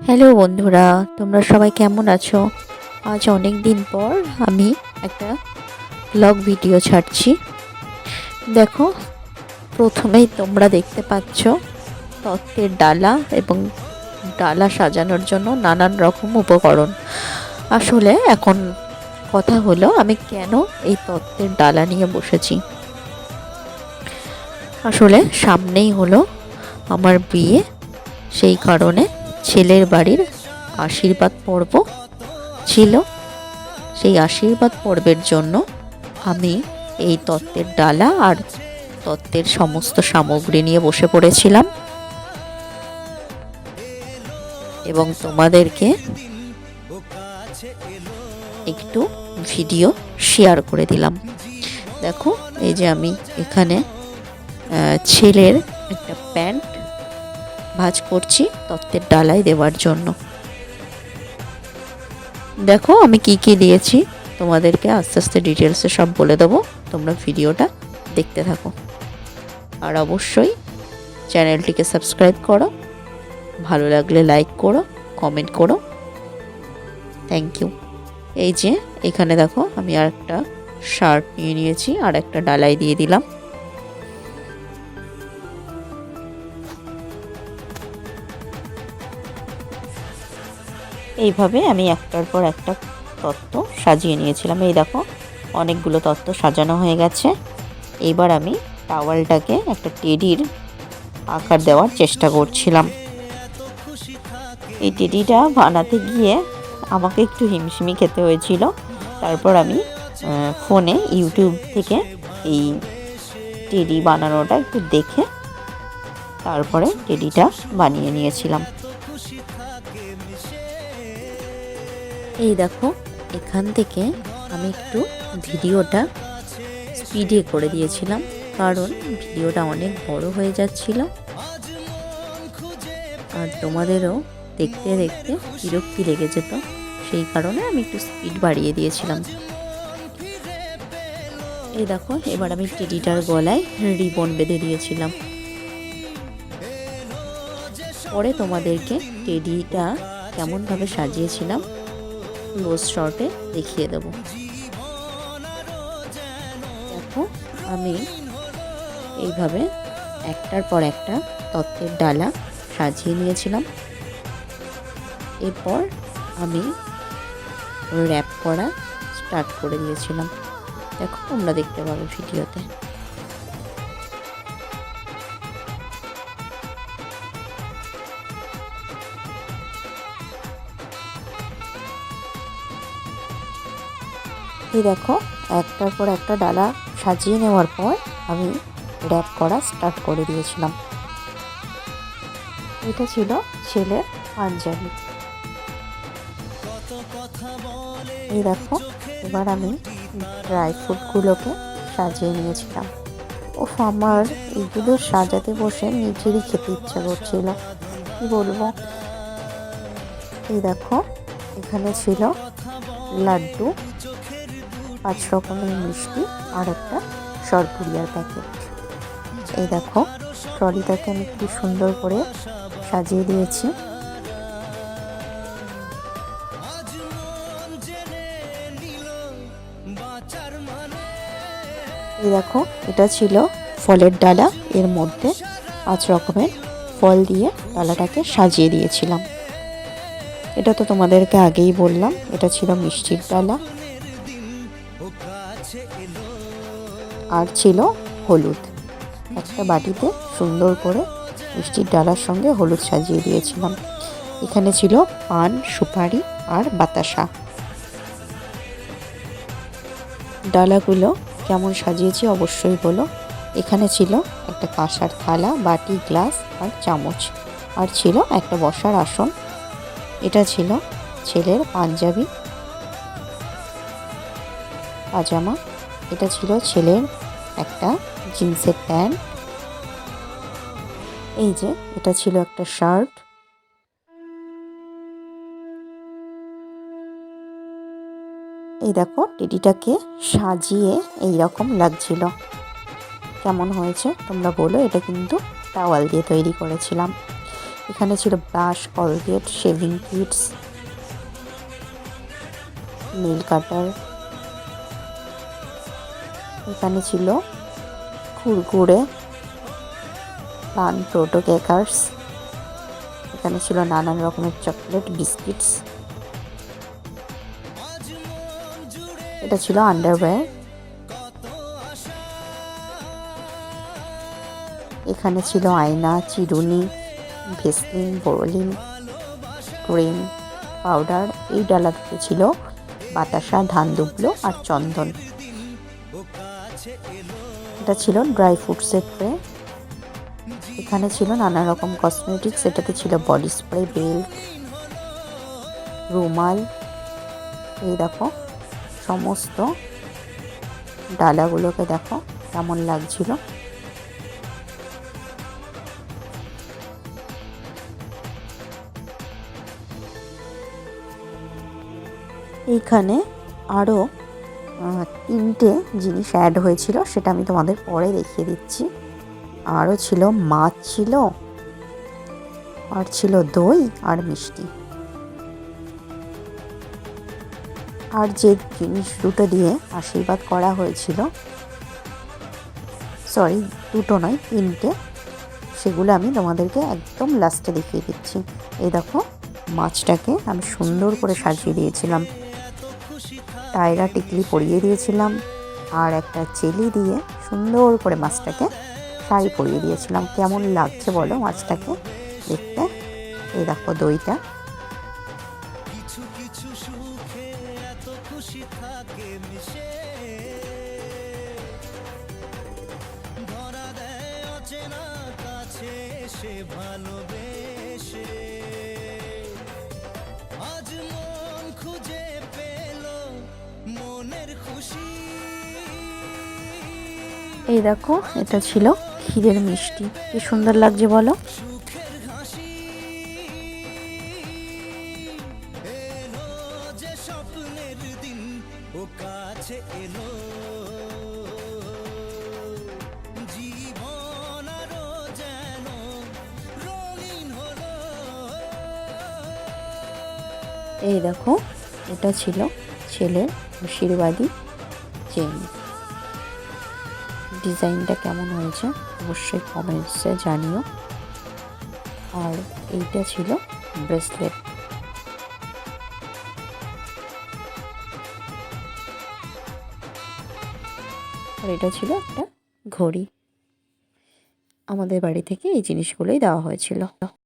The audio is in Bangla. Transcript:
হ্যালো বন্ধুরা, তোমরা সবাই কেমন আছো? আজ অনেক দিন পর আমি একটা ব্লগ ভিডিও ছাড়ছি। দেখো, প্রথমেই তোমরা দেখতে পাচ্ছ তত্ত্বের ডালা এবং ডালা সাজানোর জন্য নানান রকম উপকরণ। আসলে এখন কথা হলো আমি কেন এই তত্ত্বের ডালা নিয়ে বসেছি। আসলে সামনেই হলো আমার বিয়ে, সেই কারণে ছেলের বাড়ির আশীর্বাদ পর্ব ছিল। সেই আশীর্বাদ পর্বের জন্য আমি এই তত্ত্বের ডালা আর তত্ত্বের সমস্ত সামগ্রী নিয়ে বসে পড়েছিলাম এবং তোমাদেরকে একটু ভিডিও শেয়ার করে দিলাম। দেখো, এই যে আমি এখানে ছেলের একটা প্যান্ট ভাঁজ করছি তত্ত্বের ডালায় দেওয়ার জন্য। দেখো আমি কি কি দিয়েছি, তোমাদেরকে আস্তে আস্তে ডিটেলসে সব বলে দেবো, তোমরা ভিডিওটা দেখতে থাকো। আর অবশ্যই চ্যানেলটিকে সাবস্ক্রাইব করো, ভালো লাগলে লাইক করো, কমেন্ট করো। Thank you. এই যে এখানে দেখো আমি আর একটা শার্ট নিয়ে নিয়েছি আর একটা ডালায় দিয়ে দিলাম। এইভাবে আমি একটার পর একটা তত্ত্ব সাজিয়ে নিয়েছিলাম। এই দেখো অনেকগুলো তত্ত্ব সাজানো হয়ে গেছে। এইবার আমি টাওয়ালটাকে একটা টেডির আকার দেওয়ার চেষ্টা করছিলাম। এই টেডিটা বানাতে গিয়ে আমাকে একটু হিমশিমি খেতে হয়েছিল। তারপর আমি ফোনে ইউটিউব থেকে এই টেডি বানানোটা একটু দেখে তারপরে টেডিটা বানিয়ে নিয়েছিলাম। এই দেখো এখান থেকে আমি একটু ভিডিওটা স্পিডে করে দিয়েছিলাম, কারণ ভিডিওটা অনেক বড় হয়ে যাচ্ছিল আর তোমাদেরও দেখতে দেখতে বিরক্তি লেগে যেত, সেই কারণে আমি একটু স্পিড বাড়িয়ে দিয়েছিলাম। এই দেখো এবার আমি টেডিটার গলায় রিবন বেঁধে দিয়েছিলাম। পরে তোমাদেরকে টেডিটা কেমনভাবে সাজিয়েছিলাম ক্লোজ শটে দেখিয়ে দেব। দেখো আমি এইভাবে একটার পর একটা তত্ত্বের ডালা সাজিয়ে নিয়েছিলাম। এরপর আমি র্যাপ করা স্টার্ট করে দিয়েছিলাম। দেখো তোমরা দেখতে পাবে ভিডিওতে। এই দেখো একটার পর একটা ডালা সাজিয়ে নেওয়ার পর আমি র্যাপ করা স্টার্ট করে দিয়েছিলাম। এটা ছিল ছেলের পাঞ্জাবি। এই দেখো এবার আমি ড্রাই ফ্রুটগুলোকে সাজিয়ে নিয়েছিলাম। আমার এইগুলো সাজাতে বসে নিজেরই খেতে ইচ্ছা করছিল, কি বলবো। এই দেখো এখানে ছিল লাড্ডু, 5 রকমের মিষ্টি আর একটা সরপুরিয়ার প্যাকেট। এই দেখো ট্রলিটাকে আমি খুব সুন্দর করে সাজিয়ে দিয়েছি। এই দেখো এটা ছিল ফলের ডালা, এর মধ্যে 5 রকমের ফল দিয়ে ডালাটাকে সাজিয়ে দিয়েছিলাম। এটা তো তোমাদেরকে আগেই বললাম, এটা ছিল মিষ্টির ডালা। আর ছিল হলুদ, একটা বাটিতে সুন্দর করে মিষ্টির ডালার সঙ্গে হলুদ সাজিয়ে দিয়েছিলাম। এখানে ছিল পান, সুপারি আর বাতাসা। ডালাগুলো কেমন সাজিয়েছি অবশ্যই বলো। এখানে ছিল একটা কাঁসার থালা, বাটি, গ্লাস আর চামচ, আর ছিল একটা বসার আসন। এটা ছিল ছেলের পাঞ্জাবি পাজামা। এটা ছিল ছেলের একটা জিন্সের প্যান্ট। এই যে এটা ছিল একটা শার্ট। এই দেখো টেডিটাকে সাজিয়ে এই রকম লাগছিল। কেমন হয়েছে তোমরা বলো। এটা কিন্তু টাওয়াল দিয়ে তৈরি করেছিলাম। এখানে ছিল brush, Colgate, shaving kits, nail cutter. এখানে ছিল কুরকুরে, পান, প্রোটো কেকার্স। এখানে ছিল নানান রকমের চকলেট, বিস্কিটস। এটা ছিল আন্ডারওয়্যার। এখানে ছিল আয়না, চিরুনি, ভেসলিন, বোরোলিন, ক্রিম, পাউডার। এই ডালাতে ছিল বাতাসা, ধান দুবলো আর চন্দন। এটা ছিল ড্রাই ফ্রুটসের ট্রে। এখানে ছিল নানা রকম কসমেটিক্স। এটাতে ছিল বডি স্প্রে, বেল্ট, রুমাল। এই দেখো সমস্ত ডালাগুলোকে দেখো কেমন লাগছিল। এইখানে আরও 3টে জিনিস অ্যাড হয়েছিল, সেটা আমি তোমাদের পরে দেখিয়ে দিচ্ছি। আরও ছিল মাছ ছিল, আর ছিল দই আর মিষ্টি। আর যে জিনিস দুটো দিয়ে আশীর্বাদ করা হয়েছিল, সরি 2টো নয় 3টে, সেগুলো আমি তোমাদেরকে একদম লাস্টে দেখিয়ে দিচ্ছি। এই দেখো মাছটাকে আমি সুন্দর করে সাজিয়ে দিয়েছিলাম, টায়রা টিকলি পরিয়ে দিয়েছিলাম, আর একটা চেলি দিয়ে সুন্দর করে মাছটাকে শাড়ি পরিয়ে দিয়েছিলাম। কেমন লাগছে বলো মাছটাকে দেখতে? এই দেখো দইটা। এই দেখো এটা ছিল ক্ষীরের মিষ্টি। কি সুন্দর লাগছে বলো? এই দেখো এটা ছিল ছেলের আশীর্বাদী চেইন। ডিজাইনটা কেমন হয়েছে অবশ্যই কমেন্টসে জানিও। আর এইটা ছিল ব্রেসলেট। আর এটা ছিল একটা ঘড়ি। আমাদের বাড়ি থেকে এই জিনিসগুলোই দেওয়া হয়েছিল।